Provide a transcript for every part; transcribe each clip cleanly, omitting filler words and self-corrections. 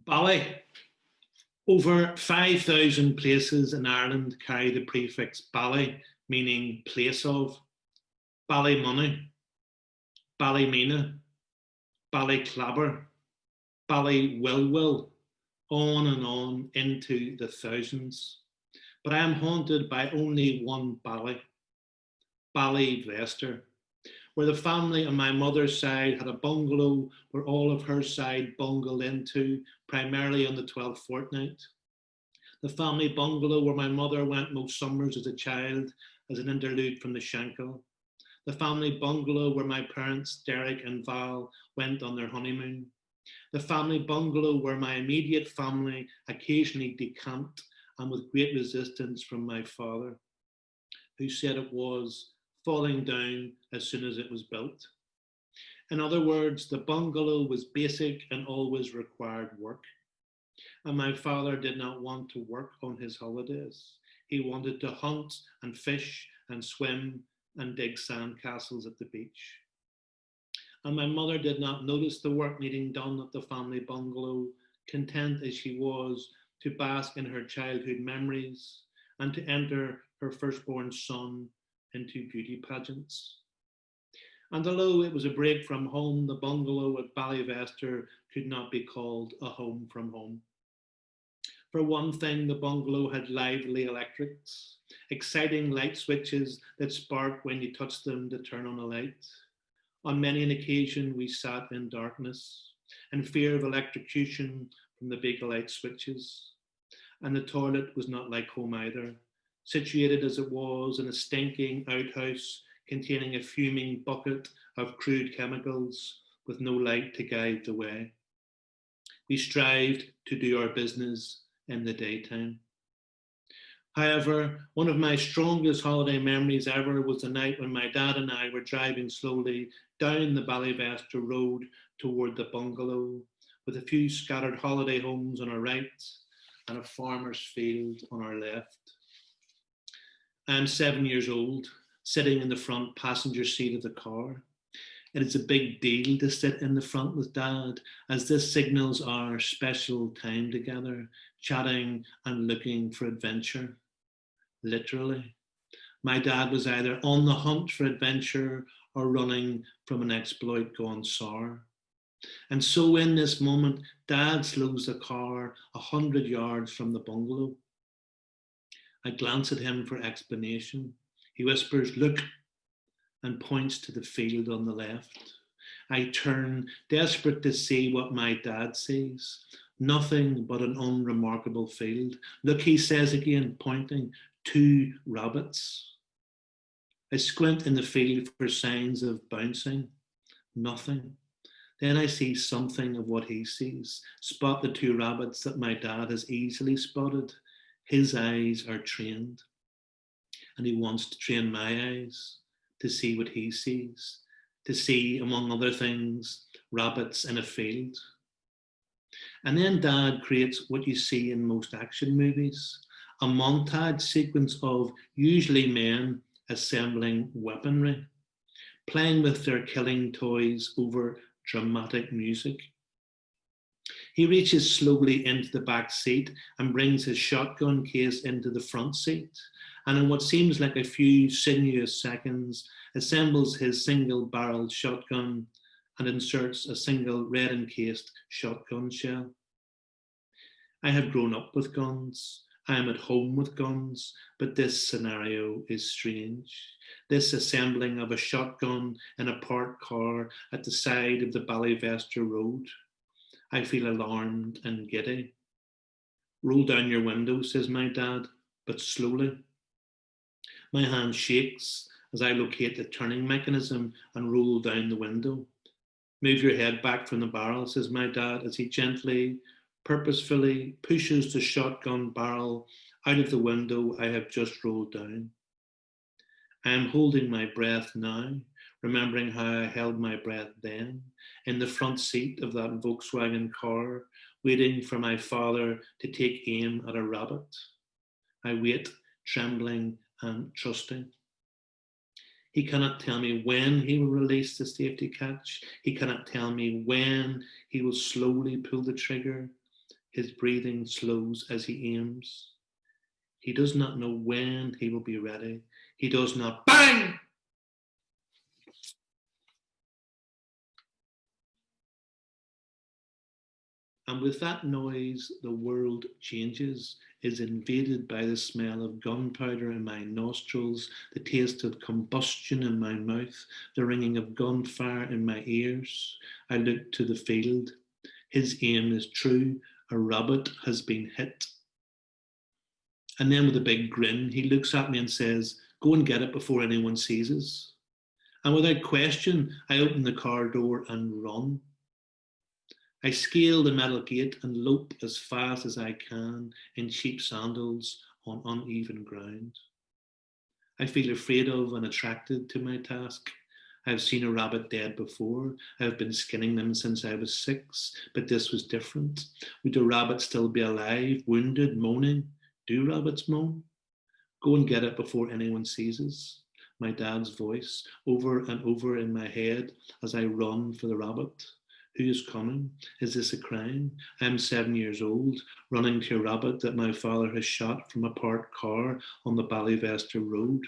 Bally. Over 5,000 places in Ireland carry the prefix Bally, meaning place of. Ballymoney, Ballymena, Ballyclabber, Ballywilwil, on and on into the thousands. But I am haunted by only one Bally, Ballywester, where the family on my mother's side had a bungalow where all of her side bungled into, primarily on the 12th fortnight. The family bungalow where my mother went most summers as a child, as an interlude from the Shankill. The family bungalow where my parents, Derek and Val, went on their honeymoon. The family bungalow where my immediate family occasionally decamped, and with great resistance from my father, who said it was falling down as soon as it was built. In other words, the bungalow was basic and always required work. And my father did not want to work on his holidays. He wanted to hunt and fish and swim and dig sand castles at the beach. And my mother did not notice the work needing done at the family bungalow, content as she was to bask in her childhood memories and to enter her firstborn son into beauty pageants. And although it was a break from home, the bungalow at Ballyvester could not be called a home from home. For one thing, the bungalow had lively electrics, exciting light switches that spark when you touch them to turn on a light. On many an occasion, we sat in darkness, in fear of electrocution from the big light switches. And the toilet was not like home either, situated as it was in a stinking outhouse containing a fuming bucket of crude chemicals with no light to guide the way. We strived to do our business in the daytime. However, one of my strongest holiday memories ever was the night when my dad and I were driving slowly down the Ballyvester road toward the bungalow, with a few scattered holiday homes on our right and a farmer's field on our left. I'm 7 years old, sitting in the front passenger seat of the car. It is a big deal to sit in the front with Dad, as this signals our special time together, chatting and looking for adventure. Literally. My dad was either on the hunt for adventure or running from an exploit gone sour. And so in this moment, Dad slows the car 100 yards from the bungalow. I glance at him for explanation. He whispers, "Look," and points to the field on the left. I turn, desperate to see what my dad sees. Nothing but an unremarkable field. "Look," he says again, pointing, "2 rabbits." I squint in the field for signs of bouncing. Nothing. Then I see something of what he sees. Spot the 2 rabbits that my dad has easily spotted. His eyes are trained. And he wants to train my eyes to see what he sees, to see, among other things, rabbits in a field. And then Dad creates what you see in most action movies, a montage sequence of usually men assembling weaponry, playing with their killing toys over dramatic music. He reaches slowly into the back seat and brings his shotgun case into the front seat, and in what seems like a few sinuous seconds, assembles his single-barreled shotgun and inserts a single red-encased shotgun shell. I have grown up with guns. I am at home with guns, but this scenario is strange. This assembling of a shotgun in a parked car at the side of the Ballyvester road. I feel alarmed and giddy. "Roll down your window," says my dad, "but slowly." My hand shakes as I locate the turning mechanism and roll down the window. "Move your head back from the barrel," says my dad, as he gently, purposefully pushes the shotgun barrel out of the window I have just rolled down. I am holding my breath now, remembering how I held my breath then, in the front seat of that Volkswagen car, waiting for my father to take aim at a rabbit. I wait, trembling and trusting. He cannot tell me when he will release the safety catch. He cannot tell me when he will slowly pull the trigger. His breathing slows as he aims. He does not know when he will be ready. He does not bang! And with that noise, the world changes, is invaded by the smell of gunpowder in my nostrils, the taste of combustion in my mouth, the ringing of gunfire in my ears. I look to the field. His aim is true. A rabbit has been hit. And then with a big grin, he looks at me and says, "Go and get it before anyone sees us." And without question, I open the car door and run. I scale the metal gate and lope as fast as I can in cheap sandals on uneven ground. I feel afraid of and attracted to my task. I've seen a rabbit dead before. I've been skinning them since I was 6, but this was different. Would the rabbit still be alive, wounded, moaning? Do rabbits moan? Go and get it before anyone sees us. My dad's voice over and over in my head as I run for the rabbit. Who is coming? Is this a crime? I'm 7 years old, running to a rabbit that my father has shot from a parked car on the Ballyvester Road.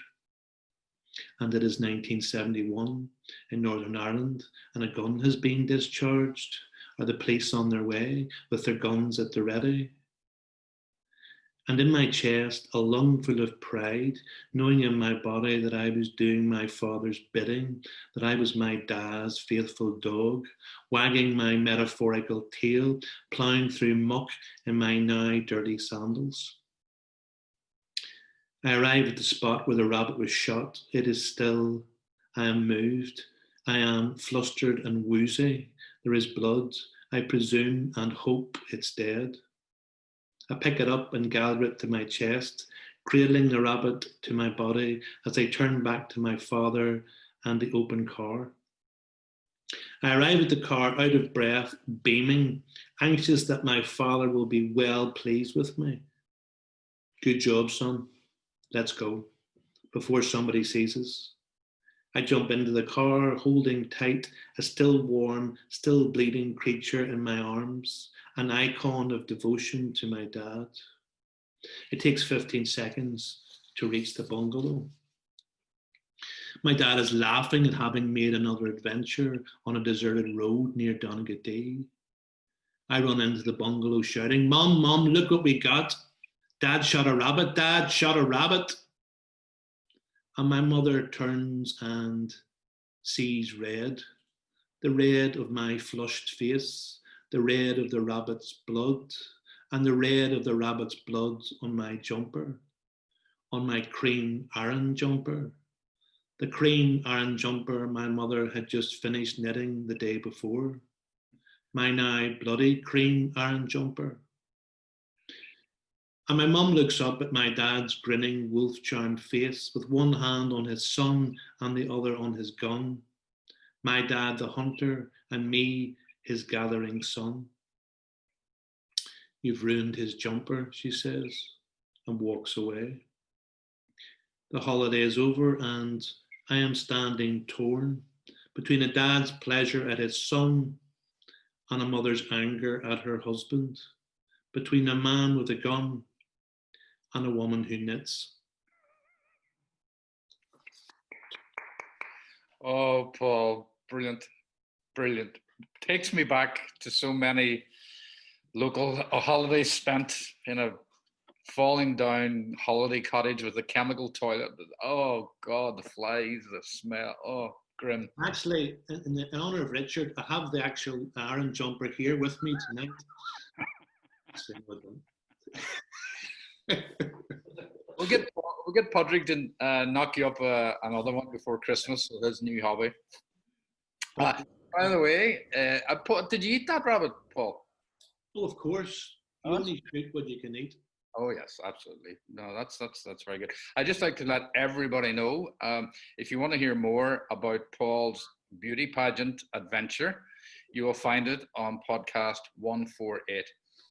And it is 1971 in Northern Ireland, and a gun has been discharged. Are the police on their way with their guns at the ready? And in my chest, a lung full of pride, knowing in my body that I was doing my father's bidding, that I was my dad's faithful dog, wagging my metaphorical tail, ploughing through muck in my now dirty sandals. I arrive at the spot where the rabbit was shot. It is still. I am moved. I am flustered and woozy. There is blood. I presume and hope it's dead. I pick it up and gather it to my chest, cradling the rabbit to my body as I turn back to my father and the open car. I arrive at the car out of breath, beaming, anxious that my father will be well pleased with me. Good job, son. Let's go, before somebody sees us. I jump into the car, holding tight a still warm, still bleeding creature in my arms, an icon of devotion to my dad. It takes 15 seconds to reach the bungalow. My dad is laughing at having made another adventure on a deserted road near Donegal. I run into the bungalow shouting, "Mom, Mom, look what we got. Dad shot a rabbit, Dad shot a rabbit." And my mother turns and sees red, the red of my flushed face, the red of the rabbit's blood, and the red of the rabbit's blood on my jumper, on my cream Aran jumper. The cream Aran jumper my mother had just finished knitting the day before. My now bloody cream Aran jumper. And my mum looks up at my dad's grinning, wolf-charmed face with one hand on his son and the other on his gun. My dad, the hunter, and me, his gathering son. "You've ruined his jumper," she says, and walks away. The holiday is over and I am standing torn between a dad's pleasure at his son and a mother's anger at her husband, between a man with a gun and a woman who knits. Oh, Paul, brilliant, brilliant. Takes me back to so many local holidays spent in a falling down holiday cottage with a chemical toilet. Oh God, the flies, the smell. Oh, grim. Actually, in honor of Richard, I have the actual Aran jumper here with me tonight. We'll get Padraig to knock you up another one before Christmas with his new hobby. By the way, did you eat that rabbit, Paul? Oh, of course. You only shoot what you can eat. Oh yes, absolutely. No, that's very good. I'd just like to let everybody know, if you want to hear more about Paul's beauty pageant adventure, you will find it on podcast 148.